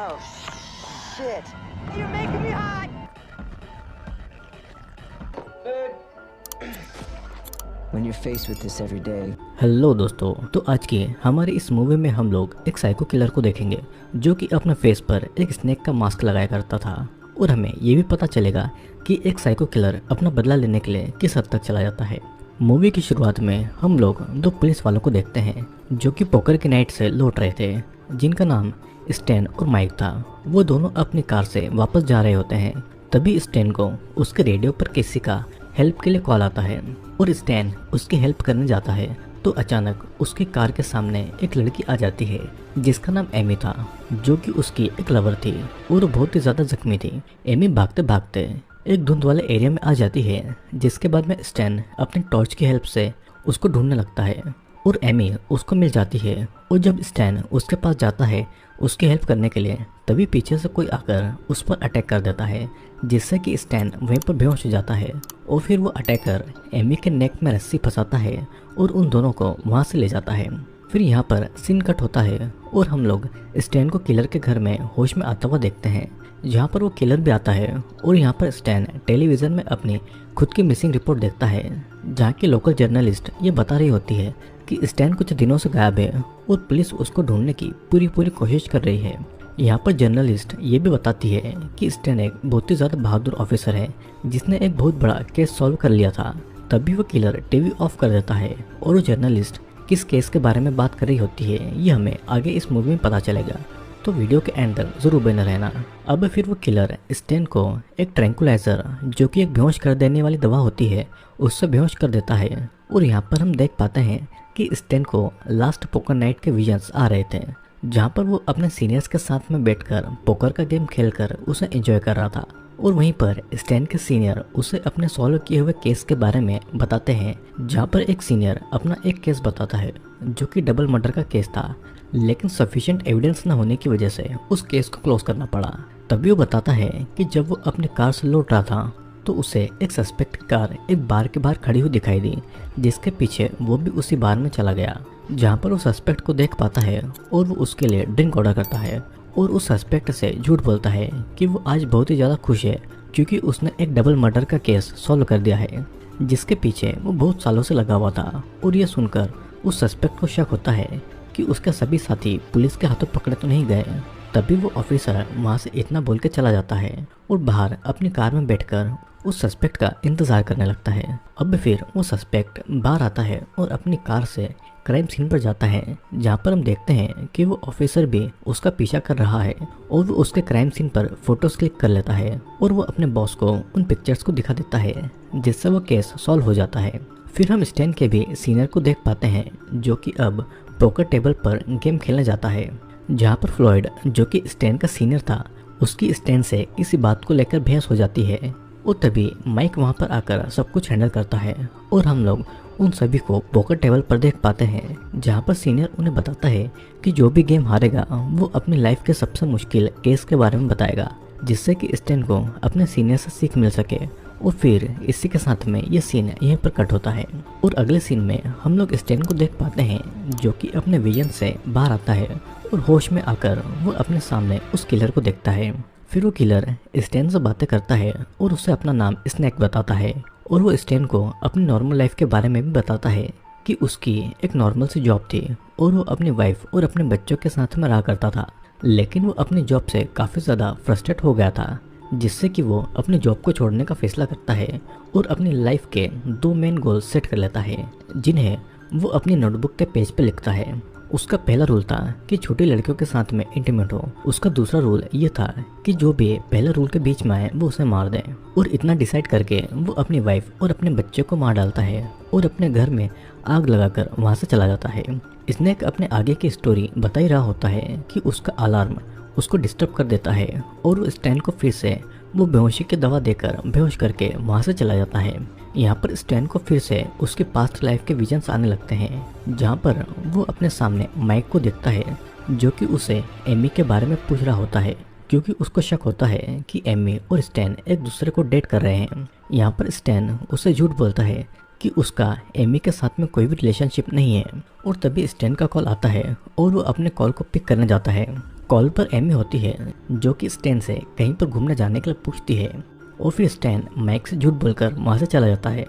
Oh, shit. You're making me hot. When you're faced with this every day. Hello दोस्तों, तो आज की हमारी इस मूवी में हम लोग एक साइको किलर को देखेंगे जो कि अपने फेस पर एक स्नेक का मास्क लगाया करता था। और हमें ये भी पता चलेगा कि एक साइको किलर अपना बदला लेने के लिए किस हद तक चला जाता है। मूवी की शुरुआत में हम लोग दो पुलिस वालों को देखते हैं जो कि पोकर की नाइट से लौट रहे थे, जिनका नाम स्टैन और माइक था। वो दोनों अपनी कार से वापस जा रहे होते हैं। तभी स्टैन को उसके रेडियो पर किसी का हेल्प के लिए कॉल आता है और स्टैन उसकी हेल्प करने जाता है तो अचानक उसकी कार के सामने एक लड़की आ जाती है जिसका नाम एमी था, जो कि उसकी एक लवर थी और बहुत ही ज़्यादा जख्मी थी। एमी भागते भागते एक धुंध वाले एरिया में आ जाती है, जिसके बाद में स्टैन अपनी टॉर्च की हेल्प से उसको ढूंढने लगता है और एमी उसको मिल जाती है। और जब स्टैन उसके पास जाता है उसकी हेल्प करने के लिए, तभी पीछे से कोई आकर उस पर अटैक कर देता है, जिससे कि स्टैन वहीं पर बेहोश हो जाता है। और फिर वो अटैकर एमी के नेक में रस्सी फंसाता है और उन दोनों को वहाँ से ले जाता है। फिर यहाँ पर सीन कट होता है और हम लोग स्टैन को किलर के घर में होश में आता हुआ देखते हैं, जहाँ पर वो किलर भी आता है। और यहाँ पर स्टैन टेलीविज़न में अपनी खुद की मिसिंग रिपोर्ट देखता है, जहाँ की लोकल जर्नलिस्ट ये बता रही होती है कि स्टैन कुछ दिनों से गायब है और पुलिस उसको ढूंढने की पूरी कोशिश कर रही है। यहाँ पर जर्नलिस्ट ये भी बताती है कि स्टैन एक बहुत ही ज़्यादा बहादुर ऑफिसर है जिसने एक बहुत बड़ा केस सॉल्व कर लिया था। तभी वो किलर टीवी ऑफ कर देता है और वो जर्नलिस्ट किस केस के बारे में बात कर रही होती है ये हमें आगे इस मूवी में पता चलेगा, तो वीडियो के एंड तक जरूर बने रहना। अब फिर वो किलर स्टैन को एक ट्रैंकुलाइजर, जो कि एक बेहोश कर देने वाली दवा होती है, उससे बेहोश कर देता है। और यहाँ पर हम देख पाते हैं कि स्टैन को लास्ट पोकर नाइट के विजन्स आ रहे थे, जहाँ पर वो अपने सीनियर्स के साथ में बैठकर पोकर का गेम खेलकर उसे एंजॉय कर रहा था। और वहीं पर स्टैन के सीनियर उसे अपने सॉल्व किए हुए केस के बारे में बताते हैं, जहाँ पर एक सीनियर अपना एक केस बताता है जो कि डबल मर्डर का केस था, लेकिन सफिशिएंट एविडेंस न होने की वजह से उस केस को क्लोज करना पड़ा। तभी वो बताता है कि जब वो अपने कार से लौट रहा था तो उसे एक सस्पेक्ट की कार एक बार के बाहर खड़ी हुई दिखाई दी, जिसके पीछे वो भी उसी बार में चला गया, जहाँ पर वो सस्पेक्ट को देख पाता है और वो उसके लिए ड्रिंक ऑर्डर करता है। और उस सस्पेक्ट से झूठ बोलता है कि वो आज बहुत ही ज़्यादा खुश है क्योंकि उसने एक डबल मर्डर का केस सॉल्व कर दिया है, जिसके पीछे वो बहुत सालों से लगा हुआ था। और ये सुनकर उस सस्पेक्ट को शक होता है कि उसके सभी साथी पुलिस के हाथों पकड़े तो नहीं गए। तभी वो ऑफिसर वहाँ से इतना बोल के चला जाता है और बाहर अपनी कार में बैठकर उस सस्पेक्ट का इंतजार करने लगता है। अब फिर वो सस्पेक्ट बाहर आता है और अपनी कार से क्राइम सीन पर जाता है, जहाँ पर हम देखते हैं कि वो ऑफिसर भी उसका पीछा कर रहा है और वो उसके क्राइम सीन पर फोटोज क्लिक कर लेता है और वो अपने बॉस को उन पिक्चर्स को दिखा देता है, जिससे वो केस सॉल्व हो जाता है। फिर हम स्टैन के भी सीनियर को देख पाते हैं जो कि अब पोकर टेबल पर गेम खेलने जाता है, जहाँ पर फ्लॉयड जो कि स्टैन का सीनियर था उसकी स्टैन से किसी बात को लेकर बहस हो जाती है। और तभी माइक वहाँ पर आकर सब कुछ हैंडल करता है और हम लोग उन सभी को पोकर टेबल पर देख पाते हैं, जहाँ पर सीनियर उन्हें बताता है कि जो भी गेम हारेगा वो अपनी लाइफ के सबसे मुश्किल केस के बारे में बताएगा, जिससे कि स्टैन को अपने सीनियर से सीख मिल सके। और फिर इसी के साथ में ये सीन यहीं पर कट होता है और अगले सीन में हम लोग स्टैन को देख पाते हैं जो कि अपने विजन से बाहर आता है और होश में आकर वो अपने सामने उस किलर को देखता है। फिर वो किलर स्टैन से बातें करता है और उसे अपना नाम स्नैक बताता है और वो स्टैन को अपनी नॉर्मल लाइफ के बारे में भी बताता है कि उसकी एक नॉर्मल सी जॉब थी और वो अपनी वाइफ और अपने बच्चों के साथ में रहा करता था, लेकिन वो अपनी जॉब से काफ़ी ज़्यादा फ्रस्ट्रेट हो गया था, जिससे कि वो अपनी जॉब को छोड़ने का फैसला करता है और अपनी लाइफ के दो मेन गोल सेट कर लेता है, जिन्हें वो अपनी नोटबुक के पेज पे लिखता है। उसका पहला रूल था कि छोटी लड़कियों के साथ में इंटीमेट हो। उसका दूसरा रूल ये था कि जो भी पहले रूल के बीच में आए वो उसे मार दें। और इतना डिसाइड करके वो अपनी वाइफ और अपने बच्चे को मार डालता है और अपने घर में आग लगाकर वहाँ से चला जाता है। स्नैक अपने आगे की स्टोरी बता ही रहा होता है कि उसका अलार्म उसको डिस्टर्ब कर देता है और वो स्टैन को फिर से वो बेहोशी की दवा देकर बेहोश करके वहाँ से चला जाता है। यहाँ पर स्टैन को फिर से उसके पास्ट लाइफ के विजन्स आने लगते हैं, जहाँ पर वो अपने सामने माइक को देखता है जो कि उसे एमी के बारे में पूछ रहा होता है, क्योंकि उसको शक होता है कि एमी और स्टैन एक दूसरे को डेट कर रहे हैं। यहाँ पर स्टैन उसे झूठ बोलता है कि उसका एमी के साथ में कोई भी रिलेशनशिप नहीं है। और तभी स्टैन का कॉल आता है और वो अपने कॉल को पिक करने जाता है। कॉल पर एमी होती है जो कि स्टैन से कहीं पर घूमने जाने के लिए पूछती है और फिर स्टैन माइक से झूठ बोलकर वहाँ से चला जाता है।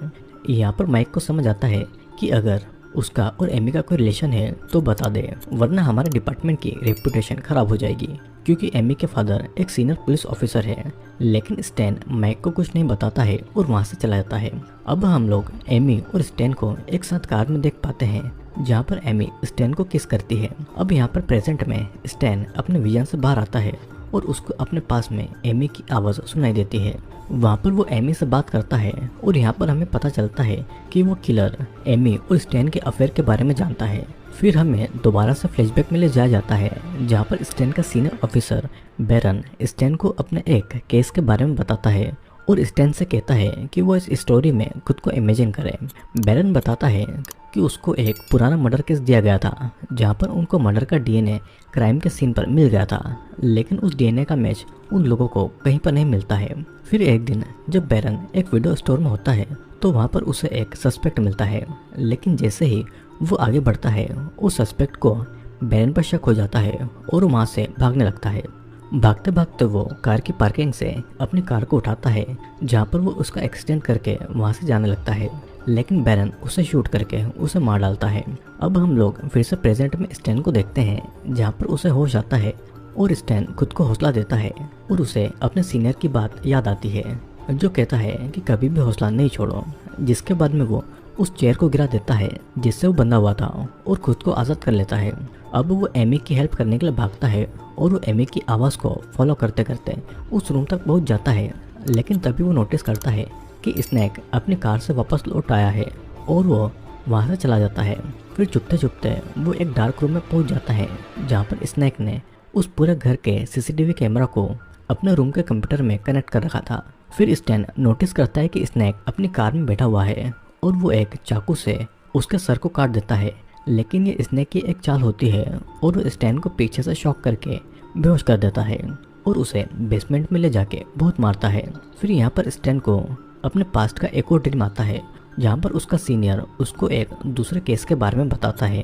यहाँ पर माइक को समझ आता है कि अगर उसका और एमी का कोई रिलेशन है तो बता दे, वरना हमारे डिपार्टमेंट की रेपुटेशन खराब हो जाएगी, क्योंकि एमी के फादर एक सीनियर पुलिस ऑफिसर है। लेकिन स्टैन माइक को कुछ नहीं बताता है और वहाँ से चला जाता है। अब हम लोग एमी और स्टैन को एक साथ कार में देख पाते हैं जहाँ पर एमी स्टैन को किस करती है। अब यहाँ पर प्रेजेंट में स्टैन अपने विजन से बाहर आता है और उसको अपने पास में एमी की आवाज़ सुनाई देती है। वहाँ पर वो एमी से बात करता है और यहाँ पर हमें पता चलता है कि वो किलर एमी और स्टैन के अफेयर के बारे में जानता है। फिर हमें दोबारा से फ्लैशबैक में ले जाया जाता है जहाँ पर स्टैन का सीनियर ऑफिसर बैरन स्टैन को अपने एक केस के बारे में बताता है और स्टैन से कहता है कि वो इस स्टोरी में खुद को इमेजिन करे। बैरन बताता है कि उसको एक पुराना मर्डर केस दिया गया था जहाँ पर उनको मर्डर का डीएनए क्राइम के सीन पर मिल गया था, लेकिन उस डीएनए का मैच उन लोगों को कहीं पर नहीं मिलता है। फिर एक दिन जब बैरन एक वीडियो स्टोर में होता है तो वहाँ पर उसे एक सस्पेक्ट मिलता है, लेकिन जैसे ही वो आगे बढ़ता है उस सस्पेक्ट को बैरन पर शक हो जाता है और वहाँ से भागने लगता है। भागते भागते वो कार की पार्किंग से अपनी कार को उठाता है जहाँ पर वो उसका एक्सीडेंट करके वहाँ से जाने लगता है, लेकिन बैरन उसे शूट करके उसे मार डालता है। अब हम लोग फिर से प्रेजेंट में स्टैन को देखते हैं जहाँ पर उसे होश आता है और स्टैन खुद को हौसला देता है और उसे अपने सीनियर की बात याद आती है जो कहता है कि कभी भी हौसला नहीं छोड़ो। जिसके बाद में वो उस चेयर को गिरा देता है जिससे वो बंधा हुआ था और खुद को आज़ाद कर लेता है। अब वो एमी की हेल्प करने के लिए भागता है और वो एमी की आवाज़ को फॉलो करते करते उस रूम तक पहुंच जाता है, लेकिन तभी वो नोटिस करता है कि स्नैक अपनी कार से वापस लौट आया है और वो वहाँ से चला जाता है। फिर चुपते चुपते वो एक डार्क रूम में पहुँच जाता है जहाँ पर स्नैक ने उस पूरे घर के सीसीटीवी कैमरा को अपने रूम के कंप्यूटर में कनेक्ट कर रखा था। फिर स्टैन नोटिस करता है कि स्नैक अपनी कार में बैठा हुआ है और वो एक चाकू से उसके सर को काट देता है, लेकिन ये स्नैक की एक चाल होती है और वो स्टैन को पीछे से शॉक करके बेहोश कर देता है और उसे बेसमेंट में ले जाके बहुत मारता है। फिर यहाँ पर स्टैन को अपने पास्ट का एक और ड्रीम आता है जहाँ पर उसका सीनियर उसको एक दूसरे केस के बारे में बताता है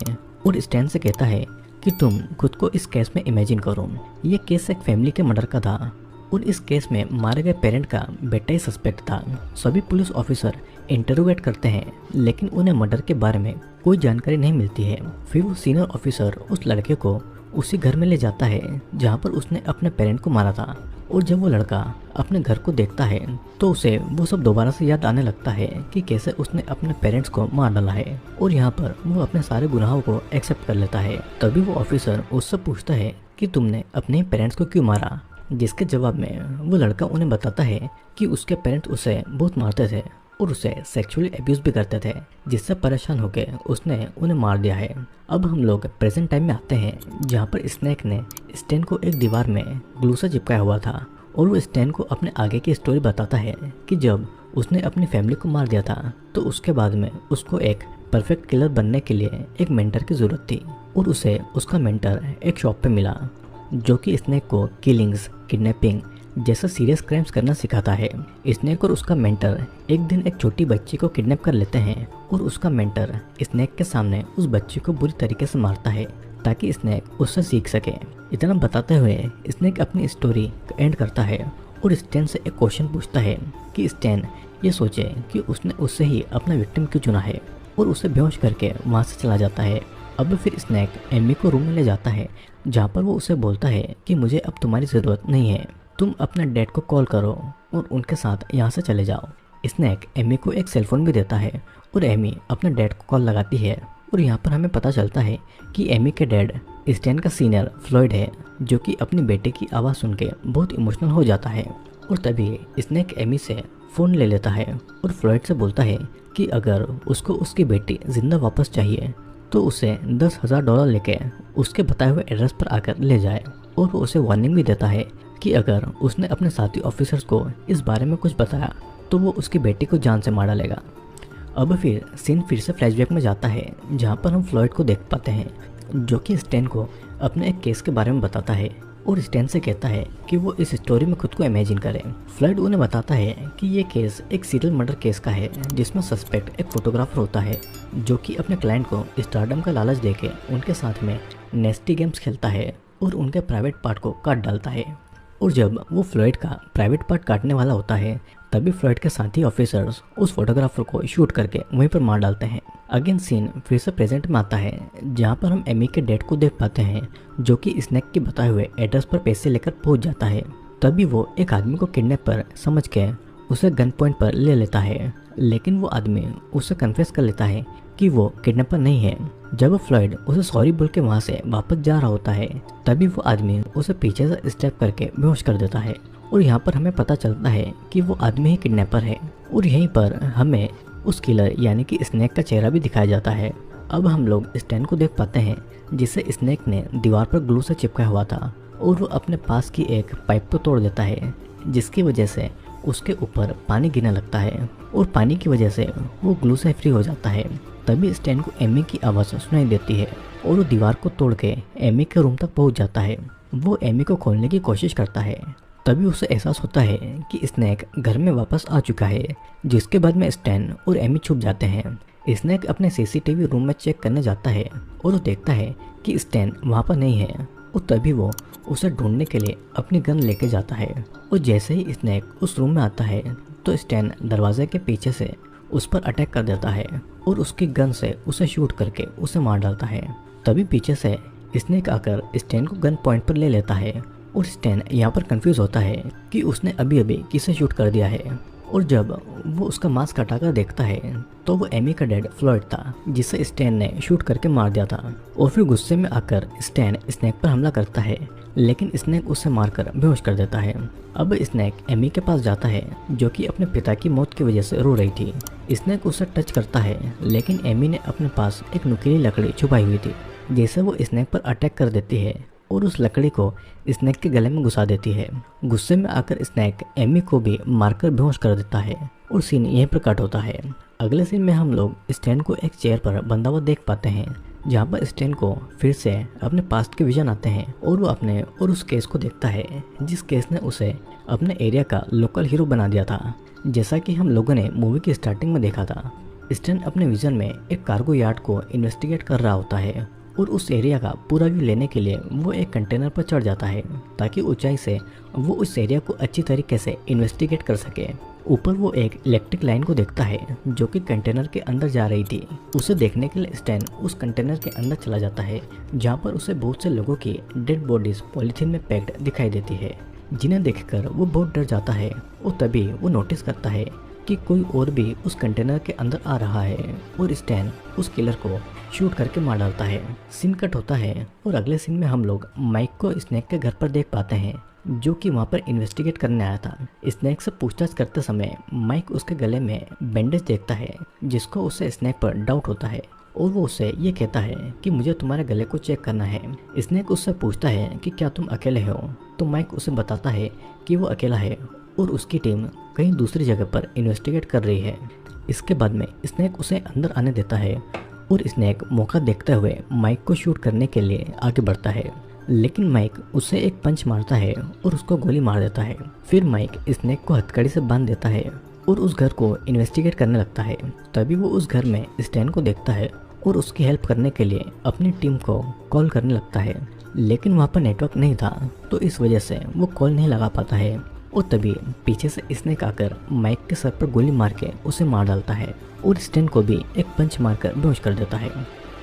और स्टैन से कहता है कि तुम खुद को इस केस में इमेजिन करो। ये केस एक फैमिली के मर्डर का था और इस केस में मारे गए पेरेंट का बेटा ही सस्पेक्ट था। सभी पुलिस ऑफिसर इंटरोगेट करते हैं लेकिन उन्हें मर्डर के बारे में कोई जानकारी नहीं मिलती है। फिर वो सीनियर ऑफिसर उस लड़के को उसी घर में ले जाता है जहाँ पर उसने अपने पेरेंट को मारा था और जब वो लड़का अपने घर को देखता है तो उसे वो सब दोबारा से याद आने लगता है कि कैसे उसने अपने पेरेंट्स को मार डाला है और यहाँ पर वो अपने सारे गुनाहों को एक्सेप्ट कर लेता है। तभी वो ऑफिसर उससे पूछता है कि तुमने अपने पेरेंट्स को क्यों मारा, जिसके जवाब में वो लड़का उन्हें बताता है कि उसके पेरेंट्स उसे बहुत मारते थे और उसे सेक्सुअली अब्यूज भी करते थे, जिससे परेशान होकर उसने उन्हें मार दिया है। अब हम लोग प्रेजेंट टाइम में आते हैं जहाँ पर स्नैक ने स्टैन को एक दीवार में ग्लू से चिपकाया हुआ था और वो स्टैन को अपने आगे की स्टोरी बताता है कि जब उसने अपनी फैमिली को मार दिया था तो उसके बाद में उसको एक परफेक्ट किलर बनने के लिए एक मेंटर की ज़रूरत थी और उसे उसका मेंटर एक शॉप पे मिला जो कि स्नैक को किलिंग्स, किडनैपिंग जैसा सीरियस क्राइम्स करना सिखाता है। स्नैक और उसका मेंटर एक दिन एक छोटी बच्ची को किडनैप कर लेते हैं और उसका मेंटर स्नैक के सामने उस बच्ची को बुरी तरीके से मारता है ताकि स्नैक उससे सीख सके। इतना बताते हुए स्नैक अपनी स्टोरी का एंड करता है और स्टैन से एक क्वेश्चन पूछता है कि स्टैन ये सोचे कि उसने उससे ही अपना विक्टिम क्यों चुना है और उसे बेहोश करके वहाँ से चला जाता है। अब फिर स्नैक एमी को रूम में ले जाता है जहाँ पर वो उसे बोलता है कि मुझे अब तुम्हारी ज़रूरत नहीं है, तुम अपने डैड को कॉल करो और उनके साथ यहाँ से चले जाओ। स्नैक एमी को एक सेलफोन भी देता है और एमी अपने डैड को कॉल लगाती है और यहाँ पर हमें पता चलता है कि एमी के डैड स्टैन का सीनियर फ्लॉयड है जो कि अपनी बेटे की आवाज़ सुन के बहुत इमोशनल हो जाता है और तभी स्नैक एमी से फ़ोन ले लेता है और फ्लॉयड से बोलता है कि अगर उसको उसकी बेटी जिंदा वापस चाहिए तो उसे $10,000 लेके उसके बताए हुए एड्रेस पर आकर ले जाए और वो उसे वार्निंग भी देता है कि अगर उसने अपने साथी ऑफिसर्स को इस बारे में कुछ बताया तो वो उसकी बेटी को जान से मार डालेगा। अब फिर सीन फिर से फ्लैशबैक में जाता है जहाँ पर हम फ्लॉयड को देख पाते हैं जो कि स्टैन को अपने एक केस के बारे में बताता है और स्टैन से कहता है कि वो इस स्टोरी में खुद को इमेजिन करे। फ्लॉयड उन्हें बताता है कि ये केस एक सीरियल मर्डर केस का है जिसमें सस्पेक्ट एक फोटोग्राफर होता है जो कि अपने क्लाइंट को स्टारडम का लालच देके उनके साथ में नेस्टी गेम्स खेलता है और उनके प्राइवेट पार्ट को काट डालता है। और जब वो फ्लॉयड का प्राइवेट पार्ट काटने वाला होता है तभी फ्लॉयड के साथी ऑफिसर्स उस फोटोग्राफर को शूट करके वहीं पर मार डालते हैं। अगेन सीन फिर से प्रेजेंट में आता है जहाँ पर हम एमी के डैड को देख पाते हैं जो कि स्नैक के बताए हुए एड्रेस पर पैसे लेकर पहुंच जाता है। तभी वो एक आदमी को किडनैप पर समझ के उसे गन पॉइंट पर ले लेता है, लेकिन वो आदमी उसे कन्फेस कर लेता है कि वो किडनैपर नहीं है। जब फ्लॉयड उसे सॉरी बोल के वहाँ से वापस जा रहा होता है तभी वो आदमी उसे पीछे से स्टेप करके बेहोश कर देता है और यहाँ पर हमें पता चलता है कि वो आदमी ही किडनैपर है। और यहीं पर हमें उस किलर यानी कि स्नैक का चेहरा भी दिखाया जाता है। अब हम लोग स्टैन को देख पाते हैं जिसे स्नैक ने दीवार पर ग्लू से चिपकाया हुआ था और वो अपने पास की एक पाइप को तोड़ देता है जिसकी वजह से उसके ऊपर पानी गिरने लगता है और पानी की वजह से वो ग्लू से फ्री हो जाता है। तभी स्टैन को एमी की आवाज़ सुनाई देती है और वो दीवार को तोड़ के एमी के रूम तक पहुंच जाता है। वो एमी को खोलने की कोशिश करता है। तभी उसे एहसास होता है कि स्नैक घर में वापस आ चुका है, जिसके बाद में स्टैन और एमी छुप जाते हैं। स्नैक अपने सीसीटीवी रूम में चेक करने जाता है और वो देखता है कि स्टैन वहाँ पर नहीं है और तभी वो उसे ढूंढने के लिए अपनी गन लेके जाता है। और जैसे ही स्नैक उस रूम में आता है तो स्टैन दरवाजे के पीछे से उस पर अटैक कर देता है और उसकी गन से उसे शूट करके उसे मार डालता है। तभी पीछे से स्नैक आकर स्टैन को गन पॉइंट पर ले लेता है और स्टैन यहाँ पर कंफ्यूज होता है कि उसने अभी अभी किसे शूट कर दिया है। और जब वो उसका मास्क हटाकर देखता है तो वो एमी का डैड फ्लॉयड था जिसे स्टैन ने शूट करके मार दिया था। और फिर गुस्से में आकर स्टैन स्नैक पर हमला करता है, लेकिन स्नैक उसे मारकर बेहोश कर देता है। अब स्नैक एमी के पास जाता है जो कि अपने पिता की मौत की वजह से रो रही थी। स्नैक उसे टच करता है, लेकिन एमी ने अपने पास एक नुकीली लकड़ी छुपाई हुई थी जैसे वो स्नैक पर अटैक कर देती है और उस लकड़ी को स्नैक के गले में घुसा देती है। गुस्से में आकर स्नैक एमी को भी मारकर बेहोश कर देता है और सीन यहीं पर कट होता है। अगले सीन में हम लोग स्टैन को एक चेयर पर बंधा हुआ देख पाते हैं जहाँ पर स्टैन को फिर से अपने पास्ट के विजन आते हैं और वो अपने और उस केस को देखता है जिस केस ने उसे अपने एरिया का लोकल हीरो बना दिया था। जैसा कि हम लोगों ने मूवी की स्टार्टिंग में देखा था, स्टैन अपने विजन में एक कार्गो यार्ड को इन्वेस्टिगेट कर रहा होता है और उस एरिया का पूरा व्यू लेने के लिए वो एक कंटेनर पर चढ़ जाता है ताकि ऊंचाई से वो उस एरिया को अच्छी तरीके से इन्वेस्टिगेट कर सके। ऊपर वो एक इलेक्ट्रिक लाइन को देखता है जो कि कंटेनर के अंदर जा रही थी। उसे देखने के लिए स्टैन उस कंटेनर के अंदर चला जाता है जहाँ पर उसे बहुत से लोगों की डेड बॉडीज पॉलीथीन में पैक्ड दिखाई देती है, जिन्हें देखकर वो बहुत डर जाता है। और तभी वो नोटिस करता है कि कोई और भी उस कंटेनर के अंदर आ रहा है और स्टैन उस किलर को शूट करके मार डालता है। सीन कट होता है और अगले सीन में हम लोग माइक को स्नैक के घर पर देख पाते हैं जो कि वहाँ पर इन्वेस्टिगेट करने आया था। स्नैक से पूछताछ करते समय माइक उसके गले में बैंडेज देखता है जिसको उसे स्नैक पर डाउट होता है और वो उससे ये कहता है कि मुझे तुम्हारे गले को चेक करना है। स्नैक उससे पूछता है कि क्या तुम अकेले हो, तो माइक उसे बताता है कि वो अकेला है और उसकी टीम कहीं दूसरी जगह पर इन्वेस्टिगेट कर रही है। इसके बाद में स्नैक उसे अंदर आने देता है और स्नैक मौका देखते हुए माइक को शूट करने के लिए आगे बढ़ता है, लेकिन माइक उसे एक पंच मारता है और उसको गोली मार देता है। फिर माइक स्नैक को हथकड़ी से बांध देता है और उस घर को इन्वेस्टिगेट करने लगता है। तभी वो उस घर में स्टैन को देखता है और उसकी हेल्प करने के लिए अपनी टीम को कॉल करने लगता है, लेकिन वहाँ पर नेटवर्क नहीं था तो इस वजह से वो कॉल नहीं लगा पाता है। और तभी पीछे से स्नैक आकर माइक के सर पर गोली मार के उसे मार डालता है और स्टैन को भी एक पंच मारकर बेहोश कर देता है।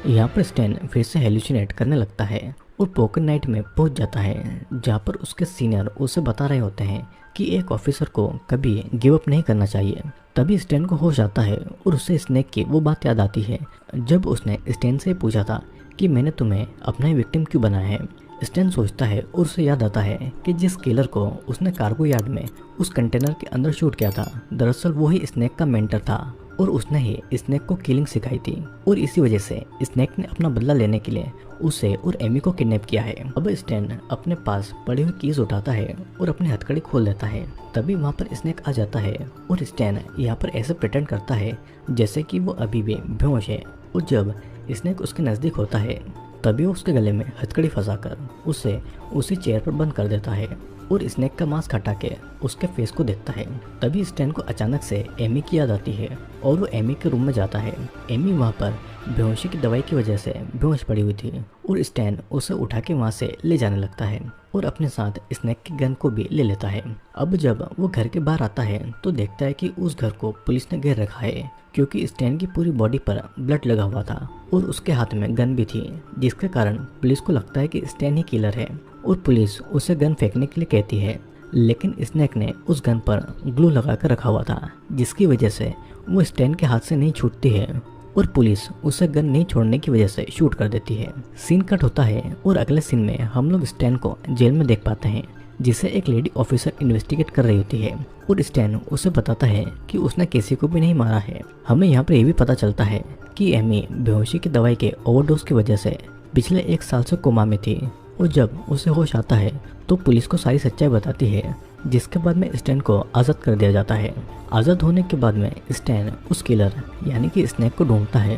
यहाँ पर स्टैन फिर से हेलुसिनेट करने लगता है और पोकर नाइट में पहुंच जाता है जहाँ पर उसके सीनियर उसे बता रहे होते हैं कि एक ऑफिसर को कभी गिव अप नहीं करना चाहिए। तभी स्टैन को होश आता है और उसे स्नैक की वो बात याद आती है जब उसने स्टैन से पूछा था कि मैंने तुम्हें अपना ही विक्टिम क्यों बनाया है। स्टैन सोचता है और उसे याद आता है कि जिस किलर को उसने कार्गो यार्ड में उस कंटेनर के अंदर शूट किया था दरअसल वो ही स्नैक का मेंटर था और उसने ही स्नैक को किलिंग सिखाई थी और इसी वजह से स्नैक ने अपना बदला लेने के लिए उसे और एमी को किडनैप किया है। अब स्टैन अपने पास पड़ी हुई कीज उठाता है और अपनी हथकड़ी खोल देता है। तभी वहाँ पर स्नैक आ जाता है और स्टैन यहाँ पर ऐसे प्रिटेंड करता है जैसे कि वो अभी भी बेहोश है। और जब स्नैक उसके नज़दीक होता है तभी वो उसके गले में हथकड़ी फंसाकर उसे उसी चेयर पर बंद कर देता है और स्नैक का मास्क हटा के उसके फेस को देखता है। तभी स्टैन को अचानक से एमी की याद आती है और वो एमी के रूम में जाता है। एमी वहाँ पर बेहोशी की दवाई की वजह से बेहोश पड़ी हुई थी और स्टैन उसे उठा के वहाँ से ले जाने लगता है और अपने साथ स्नेक की गन को भी ले लेता है। अब जब वो घर के बाहर आता है तो देखता है कि उस घर को पुलिस ने घेर रखा है क्योंकि स्टैन की पूरी बॉडी पर ब्लड लगा हुआ था और उसके हाथ में गन भी थी, जिसके कारण पुलिस को लगता है कि स्टैन ही किलर है और पुलिस उसे गन फेंकने के लिए कहती है। लेकिन स्नेक ने उस गन पर ग्लू लगा कर रखा हुआ था, जिसकी वजह से वो स्टैन के हाथ से नहीं छूटती है और पुलिस उसे गन नहीं छोड़ने की वजह से शूट कर देती है। सीन कट होता है और अगले सीन में हम लोग स्टैन को जेल में देख पाते हैं, जिसे एक लेडी ऑफिसर इन्वेस्टिगेट कर रही होती है और स्टैन उसे बताता है कि उसने किसी को भी नहीं मारा है। हमें यहाँ पर यह भी पता चलता है कि एमी बेहोशी की दवाई के ओवरडोज की वजह से पिछले 1 साल से कोमा में थी और जब उसे होश आता है तो पुलिस को सारी सच्चाई बताती है, जिसके बाद में स्टैन को आज़ाद कर दिया जाता है। आज़ाद होने के बाद में स्टैन उस किलर यानी कि स्नेक को ढूंढता है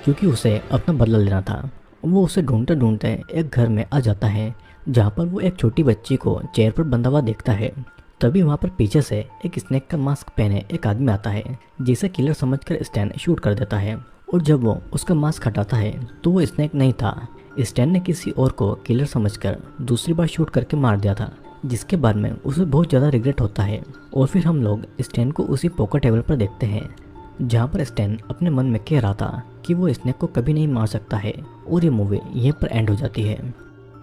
क्योंकि उसे अपना बदला लेना था। वो उसे ढूंढते ढूंढते एक घर में आ जाता है जहाँ पर वो एक छोटी बच्ची को चेयर पर बंधा हुआ देखता है। तभी वहाँ पर पीछे से एक स्नेक का मास्क पहने एक आदमी आता है, जिसे किलर समझकर स्टैन शूट कर देता है और जब वो उसका मास्क हटाता है तो वो स्नेक नहीं था। स्टैन ने किसी और को किलर समझकर दूसरी बार शूट करके मार दिया था, जिसके बाद में उसे बहुत ज़्यादा रिग्रेट होता है। और फिर हम लोग स्टैन को उसी पोकर टेबल पर देखते हैं जहाँ पर स्टैन अपने मन में कह रहा था कि वो स्नेक को कभी नहीं मार सकता है और ये मूवी यहीं पर एंड हो जाती है।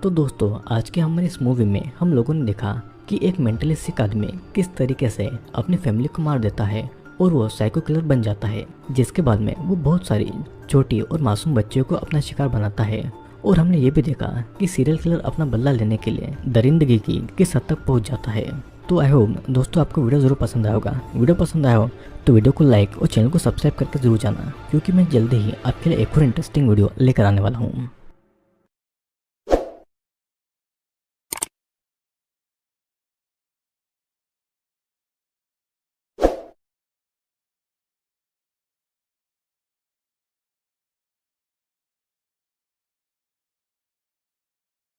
तो दोस्तों, आज के हमारी इस मूवी में हम लोगों ने देखा कि एक मेंटली सिक आदमी किस तरीके से अपनी फैमिली को मार देता है और वो साइको किलर बन जाता है, जिसके बाद में वो बहुत सारी छोटी और मासूम बच्चियों को अपना शिकार बनाता है। और हमने ये भी देखा कि सीरियल किलर अपना बदला लेने के लिए दरिंदगी की किस हद तक पहुंच जाता है। तो आई होप दोस्तों आपको वीडियो ज़रूर पसंद आया होगा। वीडियो पसंद आया हो तो वीडियो को लाइक और चैनल को सब्सक्राइब करके ज़रूर जाना, क्योंकि मैं जल्दी ही आपके लिए एक और इंटरेस्टिंग वीडियो लेकर आने वाला हूँ।